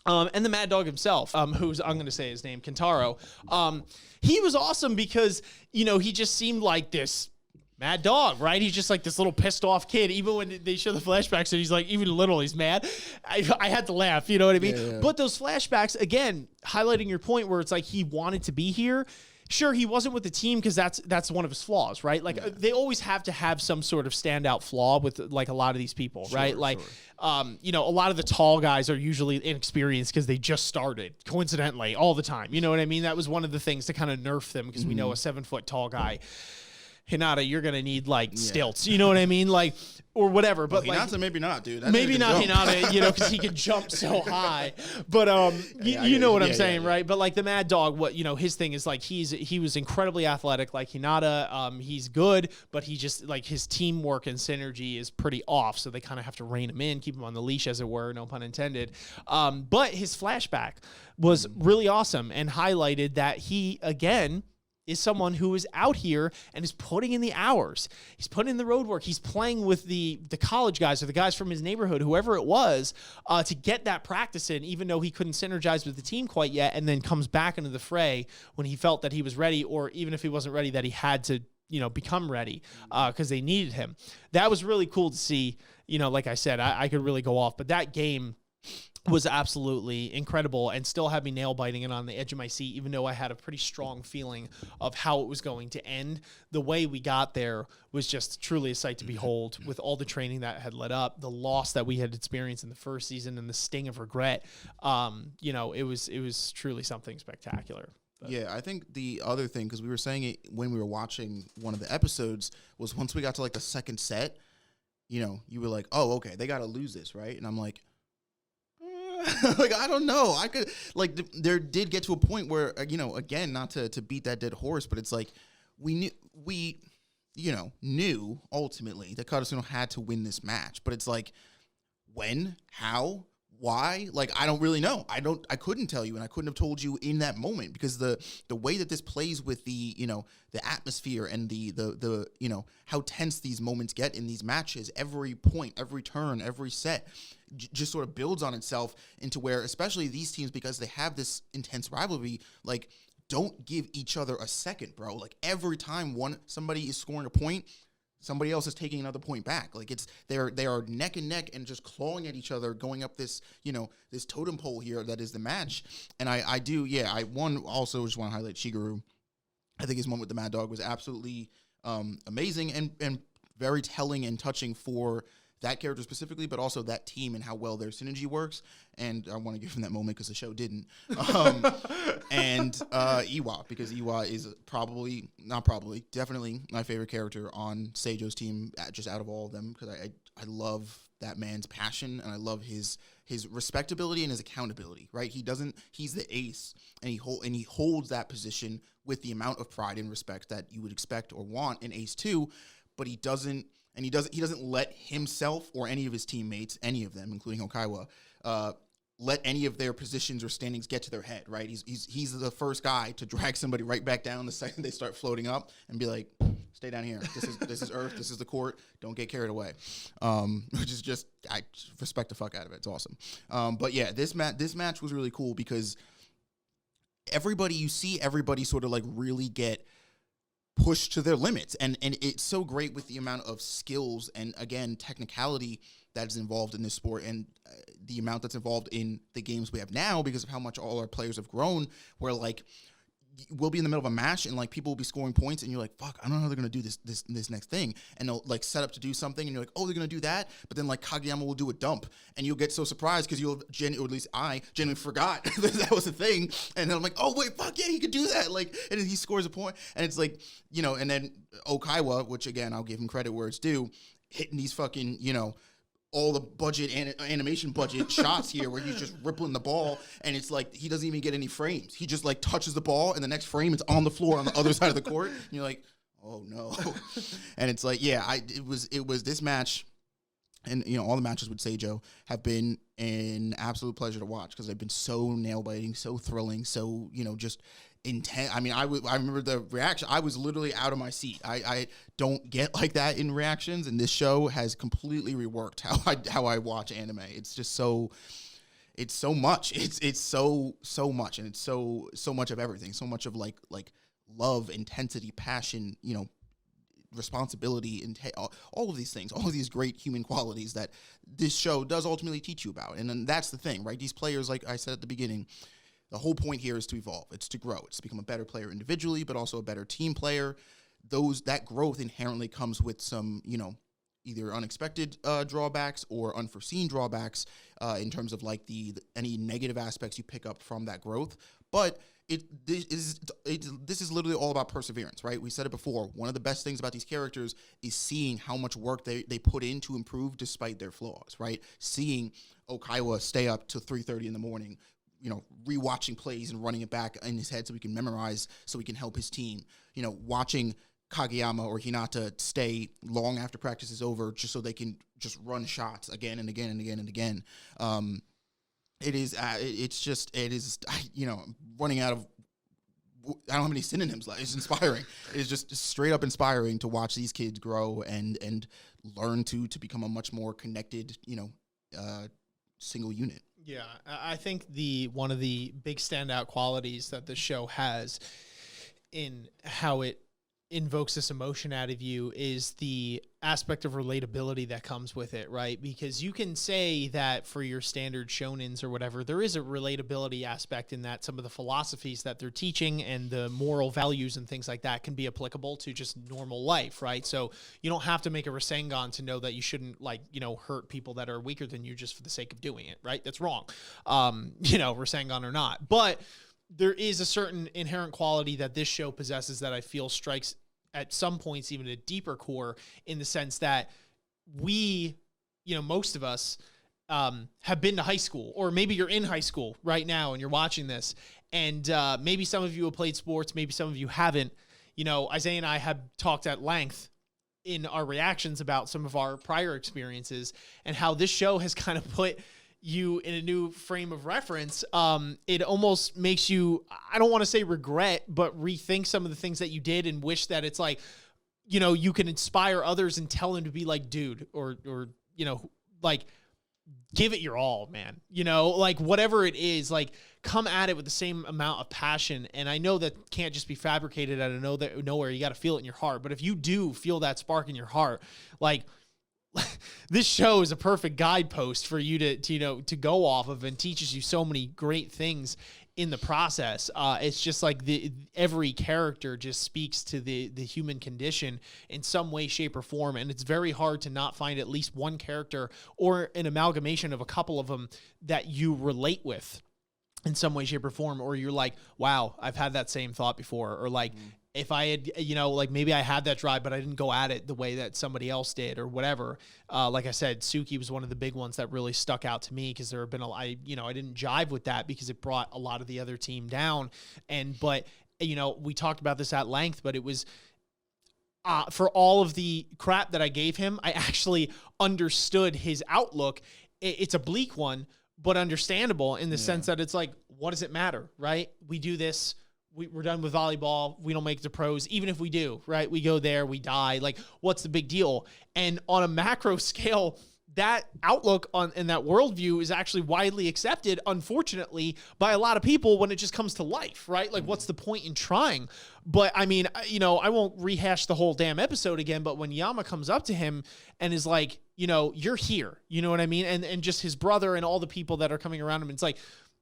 and the Mad Dog himself, who's, I'm going to say his name, Kentaro, he was awesome because, you know, he just seemed like this Mad Dog, right? He's just like this little pissed off kid. Even when they show the flashbacks and he's like, even little, he's mad. I had to laugh, you know what I mean? Yeah. But those flashbacks, again, highlighting your point where it's like he wanted to be here. Sure, he wasn't with the team because that's one of his flaws, right? Like, they always have to have some sort of standout flaw with like a lot of these people, right? Like, you know, a lot of the tall guys are usually inexperienced because they just started, coincidentally, all the time. You know what I mean? That was one of the things to kind of nerf them, because we know a 7-foot tall guy, Hinata, you're gonna need like stilts. You know what I mean? Like, or whatever. But well, like, Hinata, maybe not, dude. Maybe not Hinata, you know, because he can jump so high. But you know what I'm saying, right? But like the Mad Dog, what, you know, his thing is like he was incredibly athletic, like Hinata. He's good, but he just like his teamwork and synergy is pretty off. So they kind of have to rein him in, keep him on the leash, as it were, no pun intended. But his flashback was really awesome and highlighted that he, again, is someone who is out here and is putting in the hours. He's putting in the road work. He's playing with the college guys or the guys from his neighborhood, whoever it was, to get that practice in, even though he couldn't synergize with the team quite yet, and then comes back into the fray when he felt that he was ready, or even if he wasn't ready, that he had to, become ready because they needed him. That was really cool to see. Like I said, I could really go off, but that game was absolutely incredible and still had me nail biting and on the edge of my seat, even though I had a pretty strong feeling of how it was going to end. The way we got there was just truly a sight to behold, with all the training that had led up, the loss that we had experienced in the first season, and the sting of regret. It was truly something spectacular. But yeah, I think the other thing, because we were saying it when we were watching one of the episodes, was once we got to like the second set, you were like, oh, okay, they got to lose this, right? And I'm like, like, I don't know. I could, like, there did get to a point where, again, not to beat that dead horse, but it's like we knew ultimately that Karasuno had to win this match. But it's like, when, how, why? Like, I don't really know. I couldn't tell you, and I couldn't have told you in that moment, because the way that this plays with the atmosphere and the how tense these moments get in these matches, every point, every turn, every set just sort of builds on itself into where, especially these teams, because they have this intense rivalry, like, don't give each other a second, bro. Like, every time somebody is scoring a point, somebody else is taking another point back. Like, they are neck and neck and just clawing at each other, going up this, this totem pole here that is the match. And I also just want to highlight Shigeru. I think his moment with the Mad Dog was absolutely amazing and very telling and touching for that character specifically, but also that team and how well their synergy works. And I want to give him that moment because the show didn't. And Iwa, because Iwa is definitely my favorite character on Seijo's team, just out of all of them, because I love that man's passion, and I love his respectability and his accountability, right? He's the ace, and he holds that position with the amount of pride and respect that you would expect or want in Ace 2, but he doesn't let himself or any of his teammates, any of them, including Hokaiwa, let any of their positions or standings get to their head, right? He's the first guy to drag somebody right back down the second they start floating up and be like, stay down here. This is Earth. This is the court. Don't get carried away. Which is just, I respect the fuck out of it. It's awesome. But yeah, this match was really cool because everybody sort of like really get pushed to their limits, and it's so great with the amount of skills and, again, technicality that is involved in this sport, and the amount that's involved in the games we have now because of how much all our players have grown, where like we'll be in the middle of a match and like people will be scoring points and you're like, fuck, I don't know how they're gonna do this next thing, and they'll like set up to do something and you're like, oh, they're gonna do that, but then like Kageyama will do a dump and you'll get so surprised because or at least I genuinely forgot that was a thing, and then I'm like, oh wait, fuck yeah, he could do that, like, and then he scores a point, and it's like, and then Okaiwa, which again I'll give him credit where it's due, hitting these fucking all the budget animation budget shots here where he's just rippling the ball, and it's like he doesn't even get any frames. He just like touches the ball, and the next frame it's on the floor on the other side of the court. And you're like, oh no. And it's like, yeah, it was this match, and all the matches with Seijo have been an absolute pleasure to watch because they've been so nail biting, so thrilling, so just intense. I mean, I remember the reaction. I was literally out of my seat. I don't get like that in reactions, and this show has completely reworked how I watch anime. It's just so much. It's so much, and it's so much of everything. So much of like love, intensity, passion, responsibility, and all of these things, all of these great human qualities that this show does ultimately teach you about. And then that's the thing, right? These players, like I said at the beginning, the whole point here is to evolve. It's to grow. It's to become a better player individually, but also a better team player. That growth inherently comes with some, either unexpected drawbacks or unforeseen drawbacks in terms of like any negative aspects you pick up from that growth. But this is literally all about perseverance, right? We said it before. One of the best things about these characters is seeing how much work they put in to improve despite their flaws, right? Seeing Okaiwa stay up till 3:30 in the morning, rewatching plays and running it back in his head so he can memorize, so he can help his team. Watching Kageyama or Hinata stay long after practice is over just so they can just run shots again and again and again and again. It is running out of I don't have any synonyms. Like, it's inspiring. It's just straight up inspiring to watch these kids grow and learn to become a much more connected, single unit. Yeah, I think one of the big standout qualities that the show has in how it invokes this emotion out of you is the aspect of relatability that comes with it, right? Because you can say that for your standard shonens or whatever, there is a relatability aspect in that some of the philosophies that they're teaching and the moral values and things like that can be applicable to just normal life, right? So you don't have to make a Rasengan to know that you shouldn't hurt people that are weaker than you just for the sake of doing it, right? That's wrong. Rasengan or not. But there is a certain inherent quality that this show possesses that I feel strikes at some points even a deeper core, in the sense that we, most of us have been to high school, or maybe you're in high school right now and you're watching this, and maybe some of you have played sports, maybe some of you haven't. Isaiah and I have talked at length in our reactions about some of our prior experiences and how this show has kind of put you in a new frame of reference. It almost makes you, I don't want to say regret, but rethink some of the things that you did and wish that it's like, you can inspire others and tell them to be like, dude, or give it your all, man. Whatever it is, come at it with the same amount of passion. And I know that can't just be fabricated out of nowhere. You got to feel it in your heart. But if you do feel that spark in your heart, this show is a perfect guidepost for you to go off of, and teaches you so many great things in the process. It's just like every character just speaks to the human condition in some way, shape, or form. And it's very hard to not find at least one character or an amalgamation of a couple of them that you relate with in some way, shape, or form, or you're like, wow, I've had that same thought before, or if I had, maybe I had that drive, but I didn't go at it the way that somebody else did, or whatever. Like I said, Suki was one of the big ones that really stuck out to me, because there have been I didn't jive with that because it brought a lot of the other team down. But we talked about this at length, but it was, for all of the crap that I gave him, I actually understood his outlook. It's a bleak one, but understandable in the sense that it's like, what does it matter, right? We do this. We're done with volleyball. We don't make the pros. Even if we do, right? We go there, we die. What's the big deal? And on a macro scale, that outlook and that worldview is actually widely accepted, unfortunately, by a lot of people when it just comes to life, right? What's the point in trying? But I mean, I won't rehash the whole damn episode again, but when Yama comes up to him and is like, you're here, you know what I mean? And just his brother and all the people that are coming around him, it's like,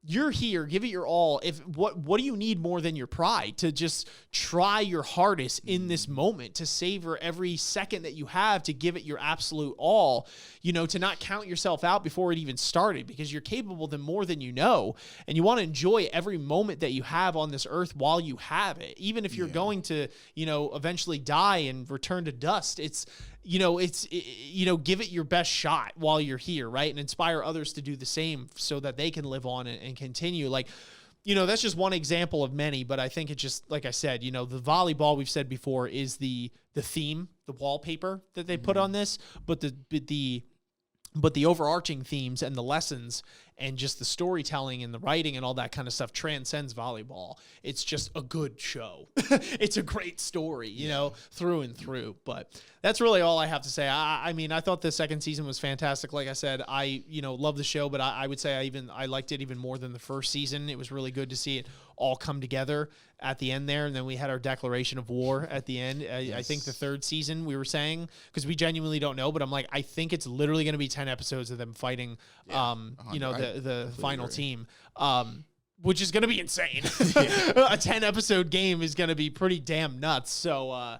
you're here, give it your all. What do you need more than your pride? To just try your hardest in this moment, to savor every second that you have, to give it your absolute all, to not count yourself out before it even started, because you're capable of more than you know, and you want to enjoy every moment that you have on this earth while you have it. Even if you're going to, eventually die and return to dust, give it your best shot while you're here, right? And inspire others to do the same so that they can live on and continue. That's just one example of many, but I think it just, like I said, the volleyball, we've said before, is the theme, the wallpaper that they put on this, but the overarching themes and the lessons and just the storytelling and the writing and all that kind of stuff transcends volleyball. It's just a good show. It's a great story, through and through. But that's really all I have to say. I mean, I thought the second season was fantastic. Like I said, I love the show, but I would say I liked it even more than the first season. It was really good to see it all come together at the end there. And then we had our declaration of war at the end. I think the third season, we were saying, because we genuinely don't know, but I'm like, I think it's literally going to be 10 episodes of them fighting, the final team, which is going to be insane. A 10 episode game is going to be pretty damn nuts. So, I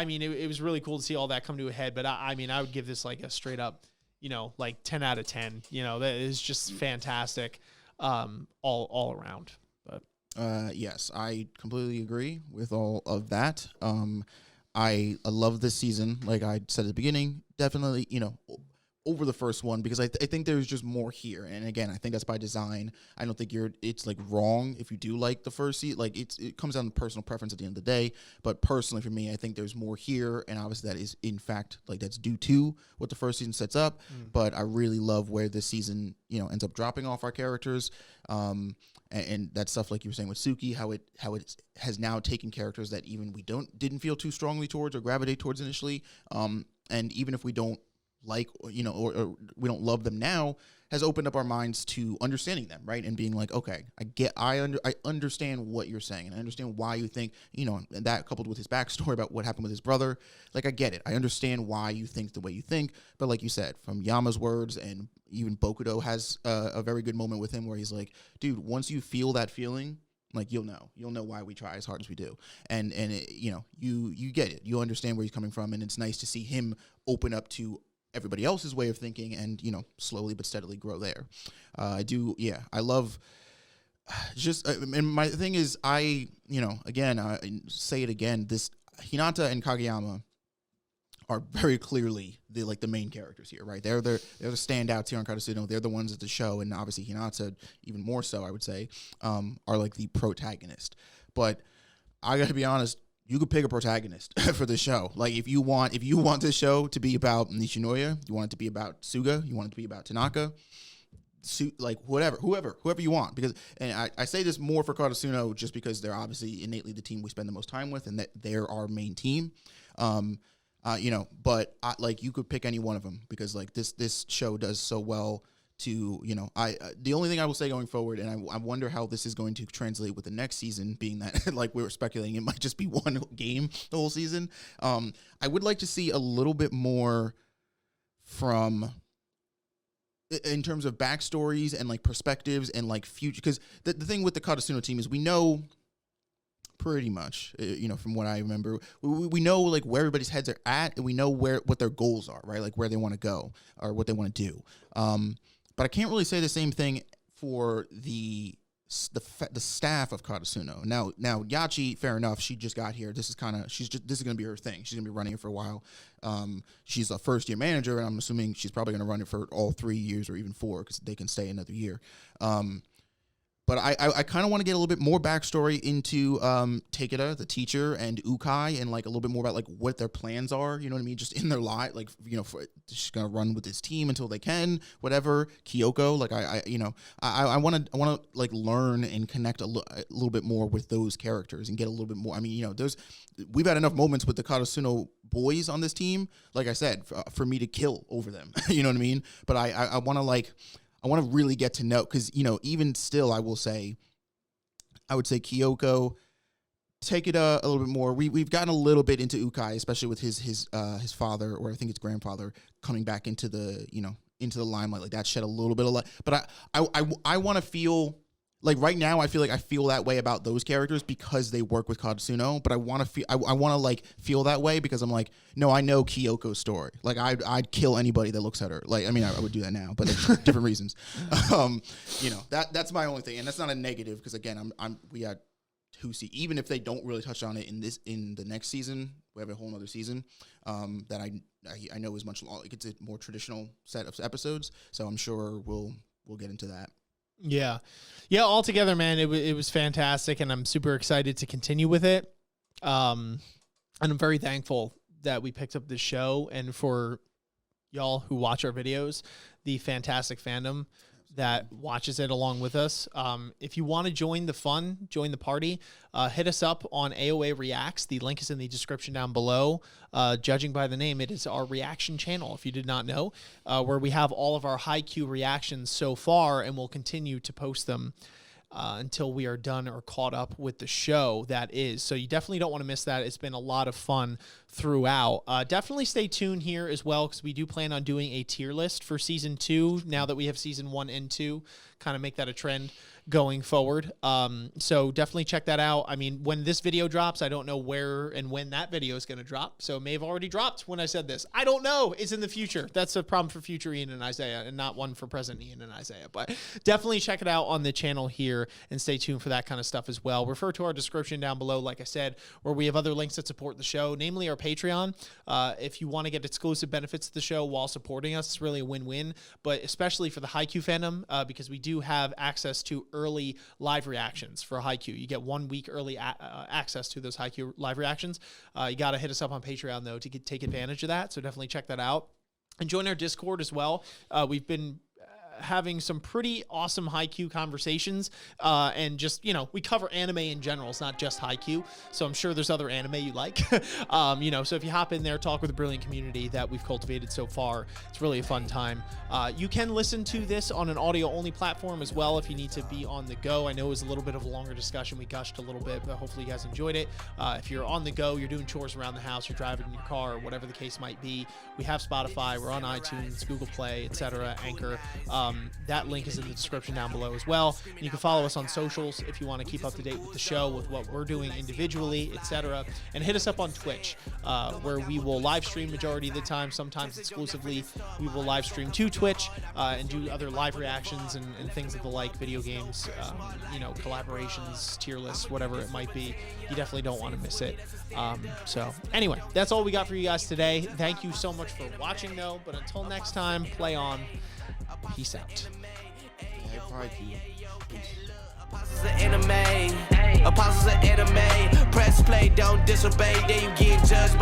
mean, it was really cool to see all that come to a head, but I mean, I would give this a straight up, 10 out of 10, that is just fantastic, all around. But yes, I completely agree with all of that. I love this season. Like I said at the beginning, definitely, over the first one because I think there's just more here. And again, I think that's by design. I don't think it's like wrong if you do like the first season. Like it comes down to personal preference at the end of the day. But personally for me, I think there's more here. And obviously that is in fact, like that's due to what the first season sets up. But I really love where this season, ends up dropping off our characters. And that stuff, like you were saying with Suki, how it has now taken characters that even we didn't feel too strongly towards or gravitate towards initially. And even if we don't like, or we don't love them now, has opened up our minds to understanding them, right? And being like, okay, I understand what you're saying, and I understand why you think, and that coupled with his backstory about what happened with his brother, like I get it. I understand why you think the way you think, but like you said, from Yama's words, and even Bokudo has a very good moment with him where he's like, dude, once you feel that feeling, like you'll know why we try as hard as we do, and you get it, you understand where he's coming from, and it's nice to see him open up to everybody else's way of thinking and, slowly but steadily grow there. I love just, and my thing is, again, I say it again, this Hinata and Kageyama are very clearly the main characters here, right? They're the standouts here on Karasuno. They're the ones at the show, and obviously Hinata, even more so, I would say, are like the protagonist. But I gotta be honest, you could pick a protagonist for the show. Like if you want this show to be about Nishinoya, you want it to be about Suga, you want it to be about Tanaka, like whoever you want. Because, and I say this more for Karasuno just because they're obviously innately the team we spend the most time with, and that they're our main team. But you could pick any one of them because like this show does so well to, the only thing I will say going forward, and I wonder how this is going to translate with the next season, being that like we were speculating, it might just be one game the whole season. I would like to see a little bit more in terms of backstories and like perspectives and like future, because the thing with the Karasuno team is we know pretty much, from what I remember, we know like where everybody's heads are at, and we know what their goals are, right? Like where they want to go or what they want to do. But I can't really say the same thing for the staff of Karasuno. Now Yachi, fair enough, she just got here. This is going to be her thing. She's going to be running it for a while. She's a first year manager, and I'm assuming she's probably going to run it for all 3 years or even 4 because they can stay another year. But I kind of want to get a little bit more backstory into Takeda, the teacher, and Ukai, and like a little bit more about like what their plans are. You know what I mean? Just in their life, like she's gonna run with this team until they can, whatever. Kyoko, like I want to like learn and connect a little bit more with those characters and get a little bit more. I mean, we've had enough moments with the Karasuno boys on this team, like I said, for me to kill over them. You know what I mean? But I want to really get to know, because, even still, I would say Kyoko, take it a little bit more. We've gotten a little bit into Ukai, especially with his father, or I think his grandfather, coming back into the limelight. Like that shed a little bit of light. But I want to feel like right now I feel that way about those characters because they work with Karasuno. But I want to feel that way because I'm like, no, I know Kyoko's story. Like I'd kill anybody that looks at her. Like, I mean, I would do that now, but for different reasons. That's my only thing, and that's not a negative because again, we had even if they don't really touch on it in the next season, we have a whole other season that I know is much longer. It's a more traditional set of episodes, so I'm sure we'll get into that. Yeah. Altogether, man, it was fantastic, and I'm super excited to continue with it. And I'm very thankful that we picked up this show, and for y'all who watch our videos, the fantastic fandom that watches it along with us. If you want to join the fun, join the party, hit us up on AoA Reacts. The link is in the description down below. Judging by the name, it is our reaction channel, if you did not know, where we have all of our Haikyuu reactions so far, and we'll continue to post them until we are done or caught up with the show, that is. So you definitely don't want to miss that. It's been a lot of fun throughout. Definitely stay tuned here as well, because we do plan on doing a tier list for Season 2, now that we have Season 1 and 2, kind of make that a trend. going forward. So definitely check that out. I mean, when this video drops, I don't know where and when that video is going to drop. So it may have already dropped when I said this. I don't know. It's in the future. That's a problem for future Ian and Isaiah, and not one for present Ian and Isaiah. But definitely check it out on the channel here and stay tuned for that kind of stuff as well. Refer to our description down below, like I said, where we have other links that support the show, namely our Patreon. If you want to get exclusive benefits to the show while supporting us, it's really a win-win, but especially for the Haikyuu fandom, because we do have access to early live reactions for Haikyuu. You get 1 week early access to those Haikyuu live reactions. You got to hit us up on Patreon, though, to take advantage of that, so definitely check that out. And join our Discord as well. We've been having some pretty awesome Haikyuu conversations, and just, you know, we cover anime in general. It's not just Haikyuu, so I'm sure there's other anime you like. You know, so if you hop in there, talk with the brilliant community that we've cultivated so far, it's really a fun time. You can listen to this on an audio-only platform as well if you need to be on the go. I know it was a little bit of a longer discussion. We gushed a little bit, but hopefully you guys enjoyed it. If you're on the go, you're doing chores around the house, you're driving in your car, or whatever the case might be, we have Spotify, we're on iTunes, Google Play, etc., Anchor. That link is in the description down below as well. And you can follow us on socials if you want to keep up to date with the show, with what we're doing individually, etc. And hit us up on Twitch, where we will live stream majority of the time, sometimes exclusively. We will live stream to Twitch and do other live reactions and things of the like, video games, you know, collaborations, tier lists, whatever it might be. You definitely don't want to miss it. So anyway, that's all we got for you guys today. Thank you so much for watching, though. But until next time, play on. Peace out. Apostles of anime, apostles of anime. Press play, don't disobey. Then you get judged by